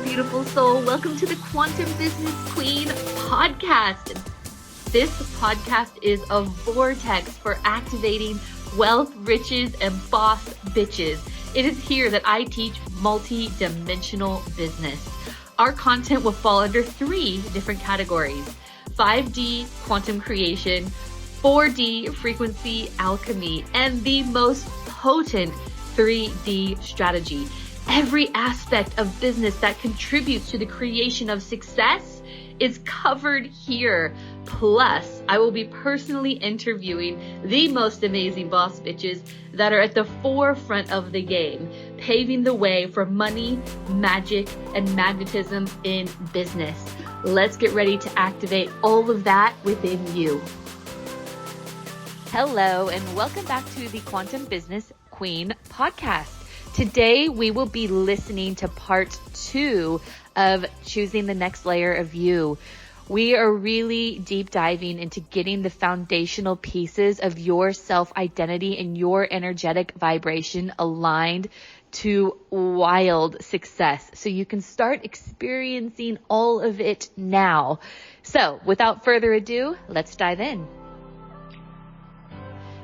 beautiful soul. Welcome to the Quantum Business Queen podcast. This podcast is a vortex for activating wealth, riches, and boss bitches. It is here that I teach multi-dimensional business. Our content will fall under 3 different categories: 5D quantum creation, 4D frequency alchemy, and the most potent 3D strategy. Every aspect of business that contributes to the creation of success is covered here. Plus, I will be personally interviewing the most amazing boss bitches that are at the forefront of the game, paving the way for money, magic, and magnetism in business. Let's get ready to activate all of that within you. Hello, and welcome back to the Quantum Business Queen podcast. Today, we will be listening to part 2 of choosing the next layer of you. We are really deep diving into getting the foundational pieces of your self-identity and your energetic vibration aligned to wild success so you can start experiencing all of it now. So without further ado, let's dive in.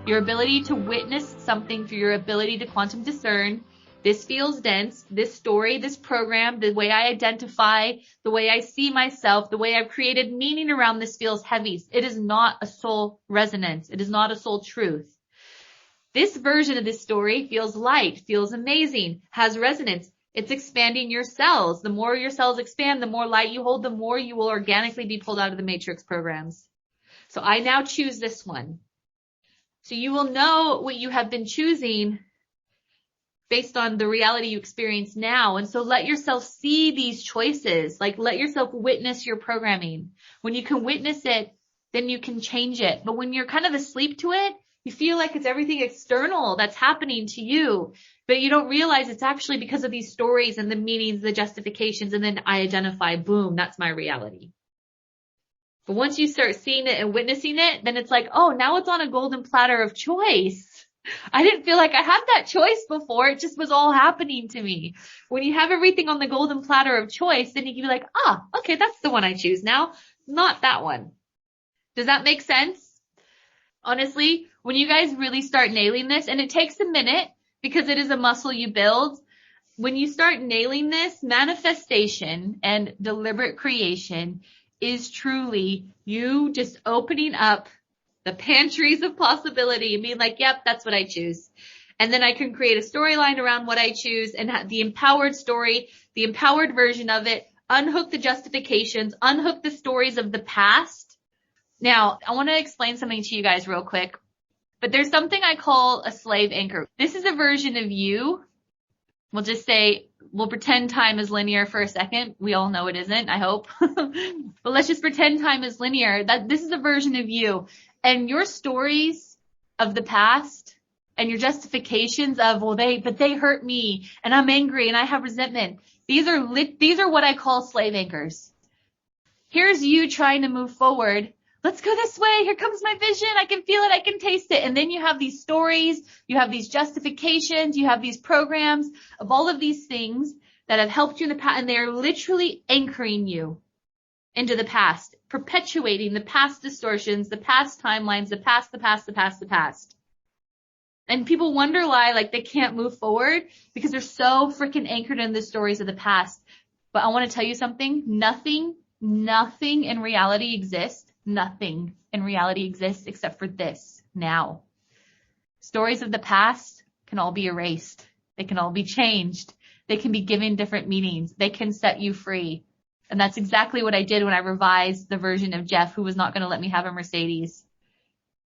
Your ability to witness something through your ability to quantum discern. This feels dense. This story, this program, the way I identify, the way I see myself, the way I've created meaning around this feels heavy. It is not a soul resonance. It is not a soul truth. This version of this story feels light, feels amazing, has resonance. It's expanding your cells. The more your cells expand, the more light you hold, the more you will organically be pulled out of the matrix programs. So I now choose this one. So you will know what you have been choosing based on the reality you experience now. And so let yourself see these choices, like let yourself witness your programming. When you can witness it, then you can change it. But when you're kind of asleep to it, you feel like it's everything external that's happening to you, but you don't realize it's actually because of these stories and the meanings, the justifications, and then I identify, boom, that's my reality. But once you start seeing it and witnessing it, then it's like, oh, now it's on a golden platter of choice. I didn't feel like I had that choice before. It just was all happening to me. When you have everything on the golden platter of choice, then you can be like, okay, that's the one I choose now, not that one. Does that make sense? Honestly, when you guys really start nailing this, and it takes a minute because it is a muscle you build, when you start nailing this, manifestation and deliberate creation is truly you just opening up the pantries of possibility and being like, yep, that's what I choose. And then I can create a storyline around what I choose and have the empowered story, the empowered version of it, unhook the justifications, unhook the stories of the past. Now, I want to explain something to you guys real quick, but there's something I call a slave anchor. This is a version of you. We'll just say, we'll pretend time is linear for a second. We all know it isn't, I hope. But let's just pretend time is linear. That this is a version of you. And your stories of the past and your justifications of, but they hurt me and I'm angry and I have resentment. These are what I call slave anchors. Here's you trying to move forward. Let's go this way. Here comes my vision. I can feel it. I can taste it. And then you have these stories. You have these justifications. You have these programs of all of these things that have helped you in the past. And they are literally anchoring you into the past, perpetuating the past distortions, the past timelines, the past. And people wonder why, like, they can't move forward because they're so freaking anchored in the stories of the past. But I want to tell you something. Nothing in reality exists. Nothing in reality exists except for this now. Stories of the past can all be erased. They can all be changed. They can be given different meanings. They can set you free. And that's exactly what I did when I revised the version of Jeff who was not going to let me have a Mercedes.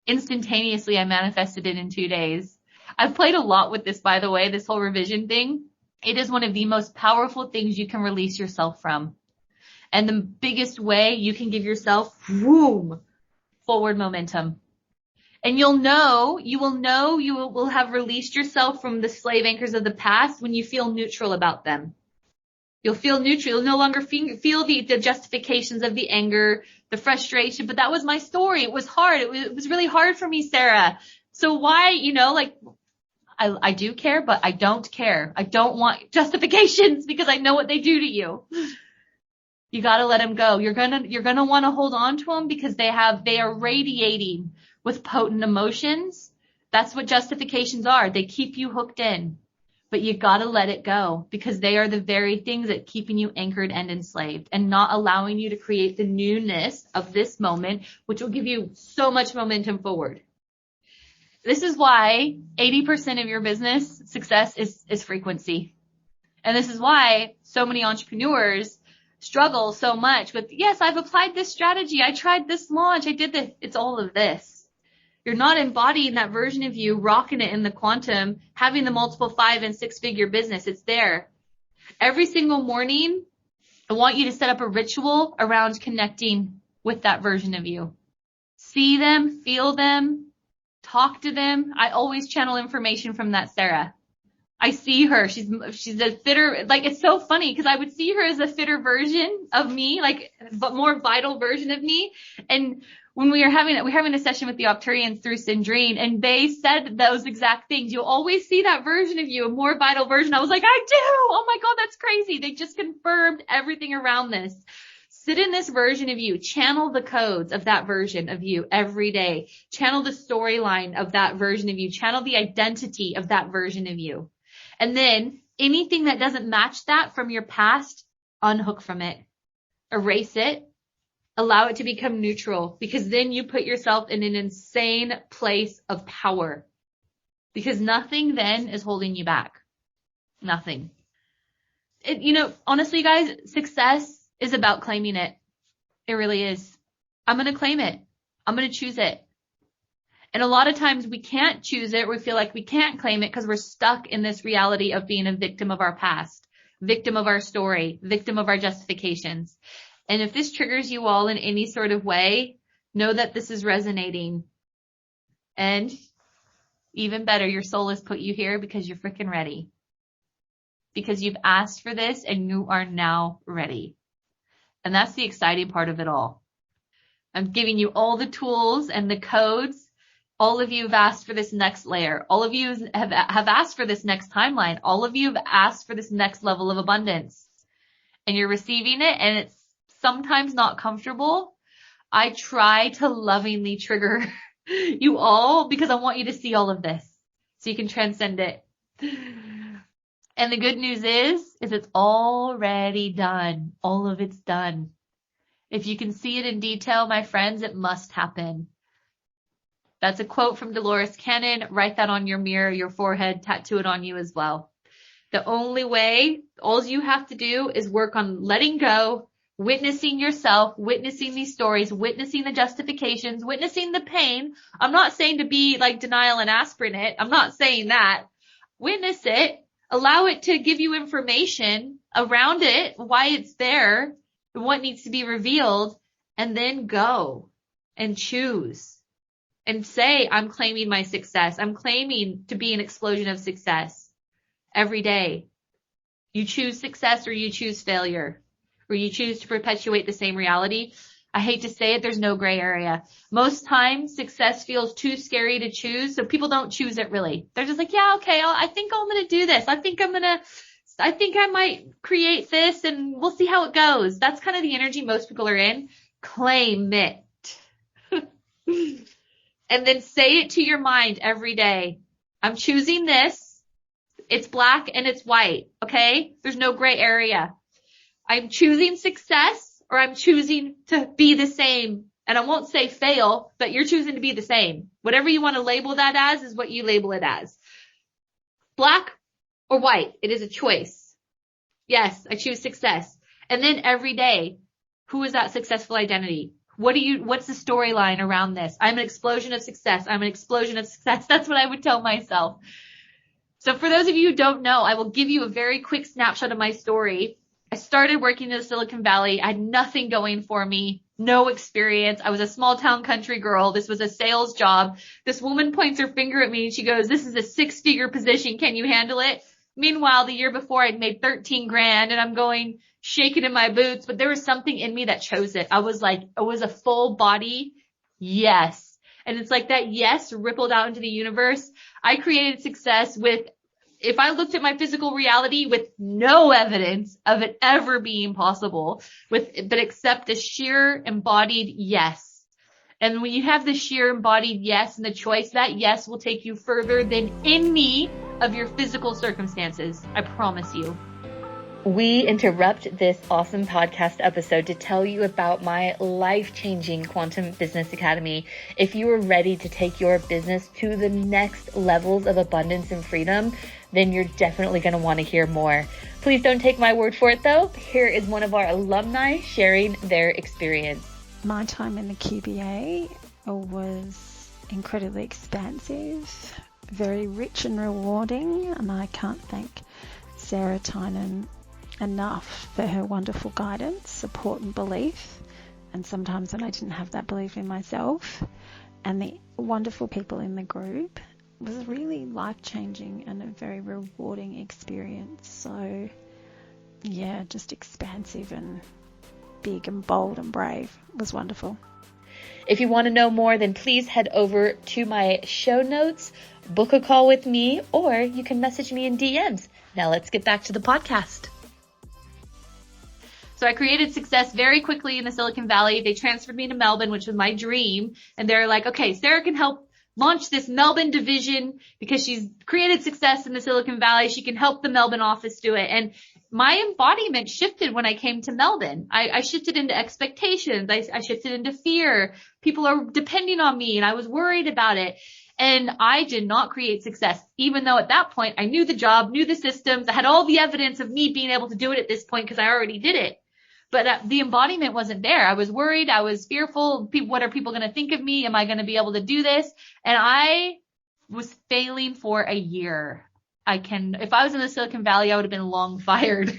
Instantaneously, I manifested it in 2 days. I've played a lot with this, by the way, this whole revision thing. It is one of the most powerful things you can release yourself from. And the biggest way you can give yourself, forward momentum. And you will have released yourself from the slave anchors of the past when you feel neutral about them. You'll feel neutral. You'll no longer feel the justifications of the anger, the frustration. But that was my story. It was hard. It was really hard for me, Sarah. So why, I do care, but I don't care. I don't want justifications because I know what they do to you. You got to let them go. You're going to want to hold on to them because they are radiating with potent emotions. That's what justifications are. They keep you hooked in, but you got to let it go because they are the very things that keeping you anchored and enslaved and not allowing you to create the newness of this moment, which will give you so much momentum forward. This is why 80% of your business success is frequency. And this is why so many entrepreneurs struggle so much with, yes, I've applied this strategy. I tried this launch. I did this. It's all of this. You're not embodying that version of you, rocking it in the quantum, having the multiple 5 and 6 figure business. It's there. Every single morning, I want you to set up a ritual around connecting with that version of you. See them, feel them, talk to them. I always channel information from that Sarah. I see her. She's a fitter. Like, it's so funny because I would see her as a fitter version of me, like, but more vital version of me. And when we're having a session with the Octurians through Sindrine, and they said those exact things. You'll always see that version of you, a more vital version. I was like, I do. Oh my God, that's crazy. They just confirmed everything around this. Sit in this version of you. Channel the codes of that version of you every day. Channel the storyline of that version of you. Channel the identity of that version of you. And then anything that doesn't match that from your past, unhook from it. Erase it. Allow it to become neutral, because then you put yourself in an insane place of power, because nothing then is holding you back. Nothing. Honestly, guys, success is about claiming it. It really is. I'm going to claim it. I'm going to choose it. And a lot of times we can't choose it. We feel like we can't claim it because we're stuck in this reality of being a victim of our past, victim of our story, victim of our justifications. And if this triggers you all in any sort of way, know that this is resonating. And even better, your soul has put you here because you're freaking ready. Because you've asked for this and you are now ready. And that's the exciting part of it all. I'm giving you all the tools and the codes. All of you have asked for this next layer. All of you have asked for this next timeline. All of you have asked for this next level of abundance. And you're receiving it, and it's sometimes not comfortable. I try to lovingly trigger you all because I want you to see all of this so you can transcend it. And the good news is it's already done. All of it's done. If you can see it in detail, my friends, it must happen. That's a quote from Dolores Cannon. Write that on your mirror, your forehead, tattoo it on you as well. The only way, all you have to do is work on letting go, witnessing yourself, witnessing these stories, witnessing the justifications, witnessing the pain. I'm not saying to be like denial and aspirin it. I'm not saying that. Witness it. Allow it to give you information around it, why it's there, what needs to be revealed, and then go and choose and say, I'm claiming my success. I'm claiming to be an explosion of success every day. You choose success or you choose failure, or you choose to perpetuate the same reality. I hate to say it, there's no gray area. Most times success feels too scary to choose, so people don't choose it really. They're just like, yeah, okay, I think I'm going to do this. I think I might create this and we'll see how it goes. That's kind of the energy most people are in. Claim it. And then say it to your mind every day. I'm choosing this. It's black and it's white. Okay. There's no gray area. I'm choosing success, or I'm choosing to be the same. And I won't say fail, but you're choosing to be the same. Whatever you want to label that as is what you label it as. Black or white. It is a choice. Yes, I choose success. And then every day, who is that successful identity? What's the storyline around this? I'm an explosion of success. I'm an explosion of success. That's what I would tell myself. So for those of you who don't know, I will give you a very quick snapshot of my story. I started working in the Silicon Valley. I had nothing going for me, no experience. I was a small town country girl. This was a sales job. This woman points her finger at me and she goes, this is a 6-figure position. Can you handle it? Meanwhile, the year before I'd made 13 grand and I'm going shaking in my boots, but there was something in me that chose it. I was like, it was a full body yes. And it's like that yes rippled out into the universe. I created success if I looked at my physical reality with no evidence of it ever being possible, but except a sheer embodied yes. And when you have the sheer embodied yes and the choice, that yes will take you further than any of your physical circumstances. I promise you. We interrupt this awesome podcast episode to tell you about my life-changing Quantum Business Academy. If you are ready to take your business to the next levels of abundance and freedom, then you're definitely going to want to hear more. Please don't take my word for it though. Here is one of our alumni sharing their experience. My time in the QBA was incredibly expansive, very rich and rewarding, and I can't thank Sarah Tynan enough for her wonderful guidance, support and belief, and sometimes when I didn't have that belief in myself, and the wonderful people in the group. It was really life-changing and a very rewarding experience. So yeah, just expansive and big and bold and brave. It was wonderful. If you want to know more, then please head over to my show notes, book a call with me, or you can message me in DMs. Now let's get back to the podcast. So I created success very quickly in the Silicon Valley. They transferred me to Melbourne, which was my dream. And they're like, okay, Sarah can help launch this Melbourne division because she's created success in the Silicon Valley. She can help the Melbourne office do it. And my embodiment shifted when I came to Melbourne. I shifted into expectations. I shifted into fear. People are depending on me and I was worried about it. And I did not create success, even though at that point I knew the job, knew the systems. I had all the evidence of me being able to do it at this point because I already did it. But the embodiment wasn't there. I was worried. I was fearful. What are people going to think of me? Am I going to be able to do this? And I was failing for a year. If I was in the Silicon Valley, I would have been long fired.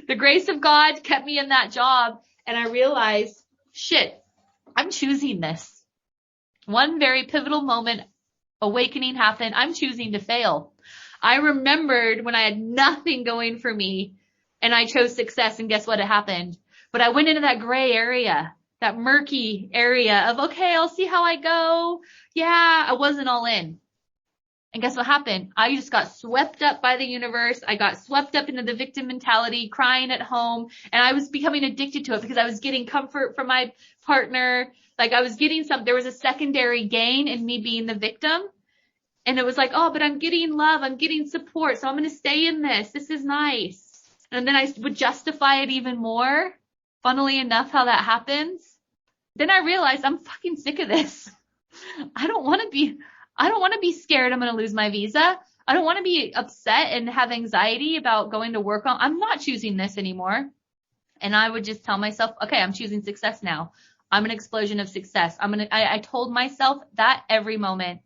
The grace of God kept me in that job. And I realized, shit, I'm choosing this. One very pivotal moment, awakening happened. I'm choosing to fail. I remembered when I had nothing going for me, and I chose success, and guess what had happened? But I went into that gray area, that murky area of, okay, I'll see how I go. Yeah, I wasn't all in. And guess what happened? I just got swept up by the universe. I got swept up into the victim mentality, crying at home, and I was becoming addicted to it because I was getting comfort from my partner. Like I was getting there was a secondary gain in me being the victim. And it was like, oh, but I'm getting love. I'm getting support. So I'm going to stay in this. This is nice. And then I would justify it even more. Funnily enough, how that happens. Then I realized I'm fucking sick of this. I don't want to be scared I'm going to lose my visa. I don't want to be upset and have anxiety about going to work I'm not choosing this anymore. And I would just tell myself, okay, I'm choosing success now. I'm an explosion of success. I told myself that every moment.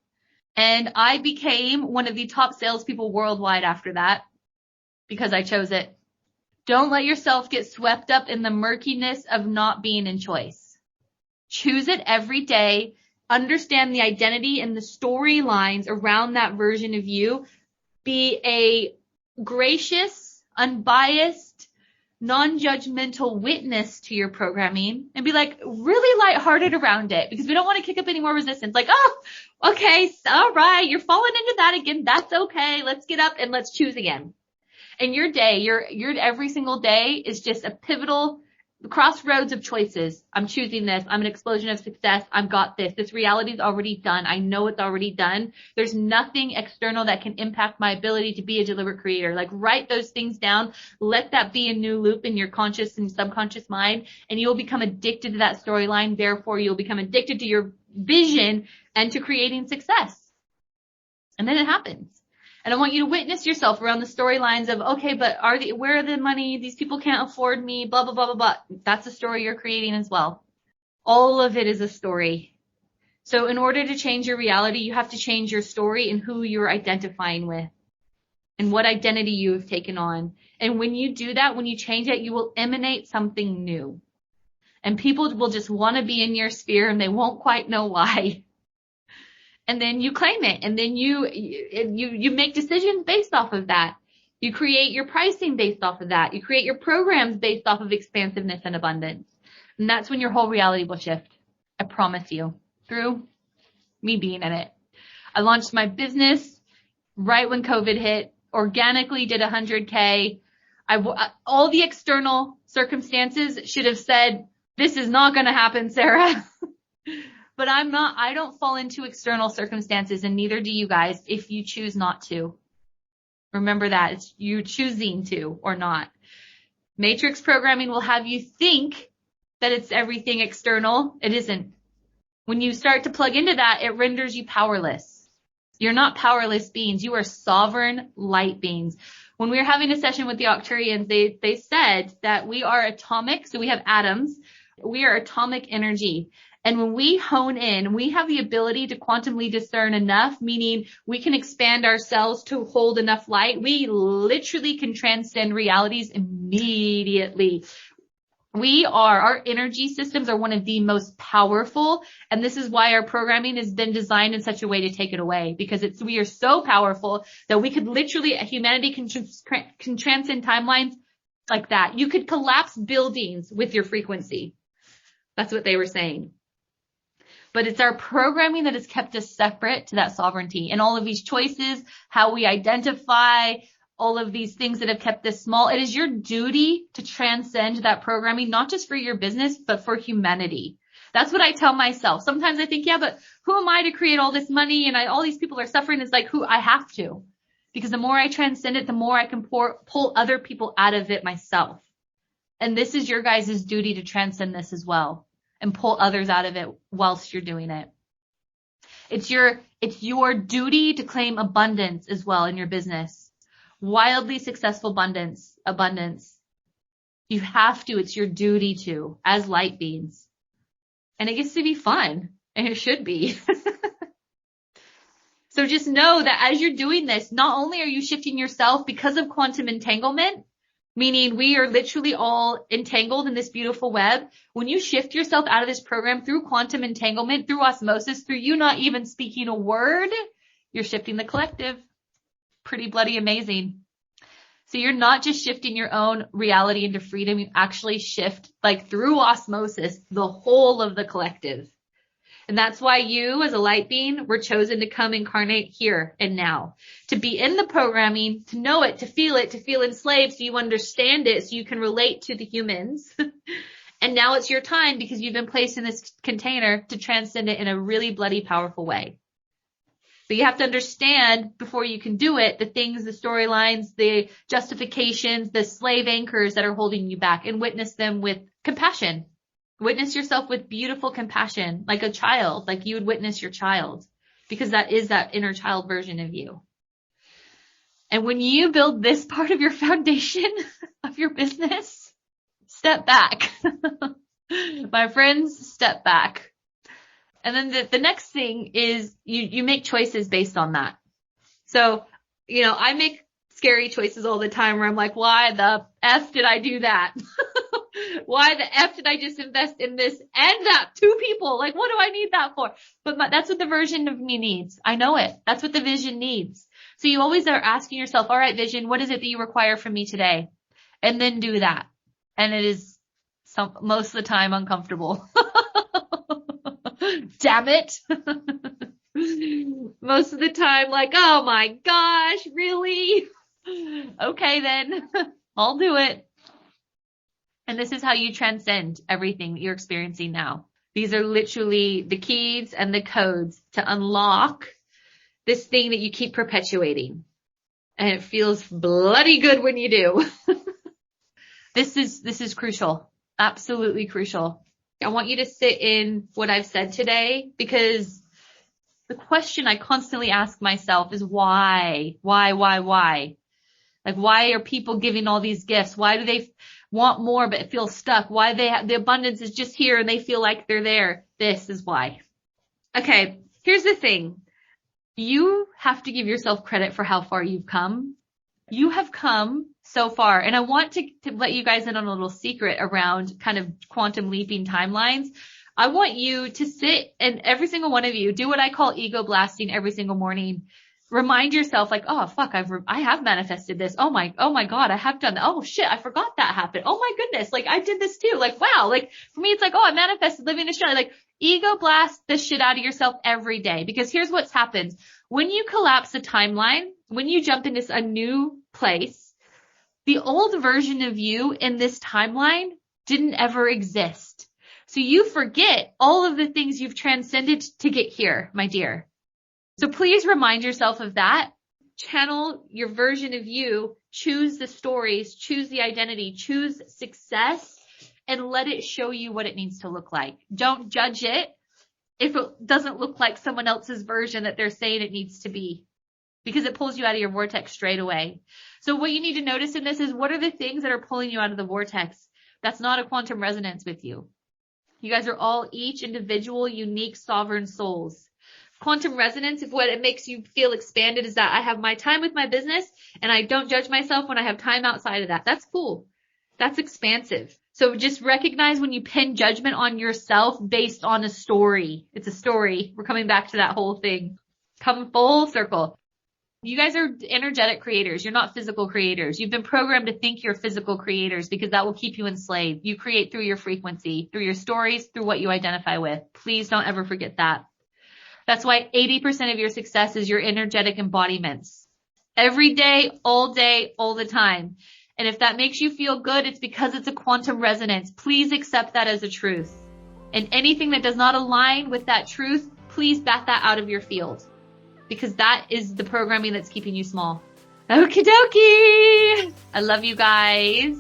And I became one of the top salespeople worldwide after that because I chose it. Don't let yourself get swept up in the murkiness of not being in choice. Choose it every day. Understand the identity and the storylines around that version of you. Be a gracious, unbiased, non-judgmental witness to your programming and be like really lighthearted around it because we don't want to kick up any more resistance. Like, oh, okay, all right, you're falling into that again. That's okay. Let's get up and let's choose again. And your day, your every single day is just a pivotal crossroads of choices. I'm choosing this. I'm an explosion of success. I've got this. This reality is already done. I know it's already done. There's nothing external that can impact my ability to be a deliberate creator. Like write those things down. Let that be a new loop in your conscious and subconscious mind, and you'll become addicted to that storyline. Therefore, you'll become addicted to your vision and to creating success. And then it happens. And I want you to witness yourself around the storylines of, okay, but where are the money? These people can't afford me, blah, blah, blah, blah, blah. That's a story you're creating as well. All of it is a story. So in order to change your reality, you have to change your story and who you're identifying with and what identity you have taken on. And when you do that, when you change it, you will emanate something new. And people will just want to be in your sphere and they won't quite know why. And then you claim it, and then you make decisions based off of that. You create your pricing based off of that. You create your programs based off of expansiveness and abundance. And that's when your whole reality will shift. I promise you. through me being in it. I launched my business right when COVID hit, organically did 100K. All the external circumstances should have said, this is not going to happen, Sarah. But I don't fall into external circumstances, and neither do you guys if you choose not to. Remember that. It's you choosing to or not. Matrix programming will have you think that it's everything external. It isn't. When you start to plug into that, it renders you powerless. You're not powerless beings. You are sovereign light beings. When we were having a session with the Octurians, they said that we are atomic. So we have atoms. We are atomic energy. And when we hone in, we have the ability to quantumly discern enough, meaning we can expand ourselves to hold enough light. We literally can transcend realities immediately. Our energy systems are one of the most powerful. And this is why our programming has been designed in such a way to take it away, because we are so powerful that we could literally, humanity can transcend timelines like that. You could collapse buildings with your frequency. That's what they were saying. But it's our programming that has kept us separate to that sovereignty. And all of these choices, how we identify, all of these things that have kept us small. It is your duty to transcend that programming, not just for your business, but for humanity. That's what I tell myself. Sometimes I think, yeah, but who am I to create all this money and all these people are suffering? It's like, who I have to. Because the more I transcend it, the more I can pull other people out of it myself. And this is your guys' duty to transcend this as well and pull others out of it whilst you're doing it. It's your duty to claim abundance as well in your business. Wildly successful abundance. You have to, it's your duty to, as light beings. And it gets to be fun, and it should be. So just know that as you're doing this, not only are you shifting yourself because of quantum entanglement, meaning we are literally all entangled in this beautiful web. When you shift yourself out of this program through quantum entanglement, through osmosis, through you not even speaking a word, you're shifting the collective. Pretty bloody amazing. So you're not just shifting your own reality into freedom. You actually shift, like through osmosis, the whole of the collective. And that's why you, as a light being, were chosen to come incarnate here and now. To be in the programming, to know it, to feel enslaved so you understand it, so you can relate to the humans. And now it's your time because you've been placed in this container to transcend it in a really bloody powerful way. But you have to understand before you can do it, the things, the storylines, the justifications, the slave anchors that are holding you back, and witness them with compassion. Witness yourself with beautiful compassion, like a child, like you would witness your child, because that is that inner child version of you. And when you build this part of your foundation of your business, step back. My friends, step back. And then the next thing is you make choices based on that. So, I make scary choices all the time where I'm like, why the F did I do that? Why the F did I just invest in this and that? 2 people. Like, what do I need that for? But that's what the version of me needs. I know it. That's what the vision needs. So you always are asking yourself, all right, vision, what is it that you require from me today? And then do that. And it is most of the time uncomfortable. Damn it. Most of the time, like, oh my gosh, really? Okay, then I'll do it. And this is how you transcend everything that you're experiencing now. These are literally the keys and the codes to unlock this thing that you keep perpetuating. And it feels bloody good when you do. This is crucial. Absolutely crucial. I want you to sit in what I've said today, because the question I constantly ask myself is why? Like, why are people giving all these gifts? Why do they want more but feel stuck? Why the abundance is just here and they feel like they're there? This is why. Okay, here's the thing. You have to give yourself credit for how far you've come. You have come so far. And I want to let you guys in on a little secret around kind of quantum leaping timelines. I want you to sit, and every single one of you do what I call ego blasting every single morning. Remind yourself like, oh fuck, I have manifested this. Oh my God, I have done that. Oh shit, I forgot that happened. Oh my goodness. Like I did this too. Like, wow. Like for me, it's like, oh, I manifested living a show. Like ego blast the shit out of yourself every day, because here's what's happened. When you collapse the timeline, when you jump into a new place, the old version of you in this timeline didn't ever exist. So you forget all of the things you've transcended to get here, my dear. So please remind yourself of that. Channel your version of you, choose the stories, choose the identity, choose success, and let it show you what it needs to look like. Don't judge it if it doesn't look like someone else's version that they're saying it needs to be, because it pulls you out of your vortex straight away. So what you need to notice in this is, what are the things that are pulling you out of the vortex? That's not a quantum resonance with you. You guys are all each individual, unique, sovereign souls. Quantum resonance, if what it makes you feel expanded is that I have my time with my business and I don't judge myself when I have time outside of that. That's cool. That's expansive. So just recognize when you pin judgment on yourself based on a story. It's a story. We're coming back to that whole thing. Come full circle. You guys are energetic creators. You're not physical creators. You've been programmed to think you're physical creators because that will keep you enslaved. You create through your frequency, through your stories, through what you identify with. Please don't ever forget that. That's why 80% of your success is your energetic embodiments. Every day, all the time. And if that makes you feel good, it's because it's a quantum resonance. Please accept that as a truth. And anything that does not align with that truth, please bat that out of your field, because that is the programming that's keeping you small. Okie dokie. I love you guys.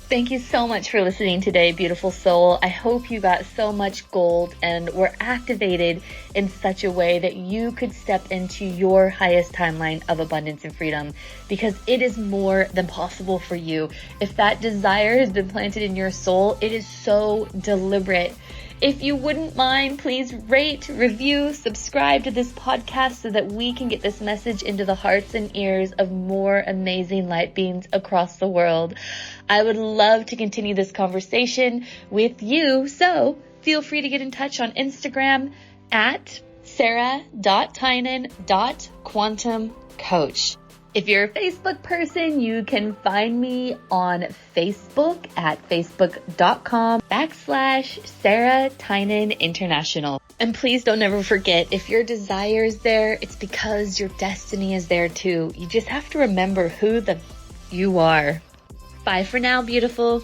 Thank you so much for listening today, beautiful soul. I hope you got so much gold and were activated in such a way that you could step into your highest timeline of abundance and freedom, because it is more than possible for you. If that desire has been planted in your soul, it is so deliberate. If you wouldn't mind, please rate, review, subscribe to this podcast so that we can get this message into the hearts and ears of more amazing light beings across the world. I would love to continue this conversation with you, so feel free to get in touch on Instagram at sarah.tynan.quantumcoach. If you're a Facebook person, you can find me on Facebook at facebook.com/Sarah Tynan International. And please don't ever forget, if your desire is there, it's because your destiny is there too. You just have to remember who you are. Bye for now, beautiful.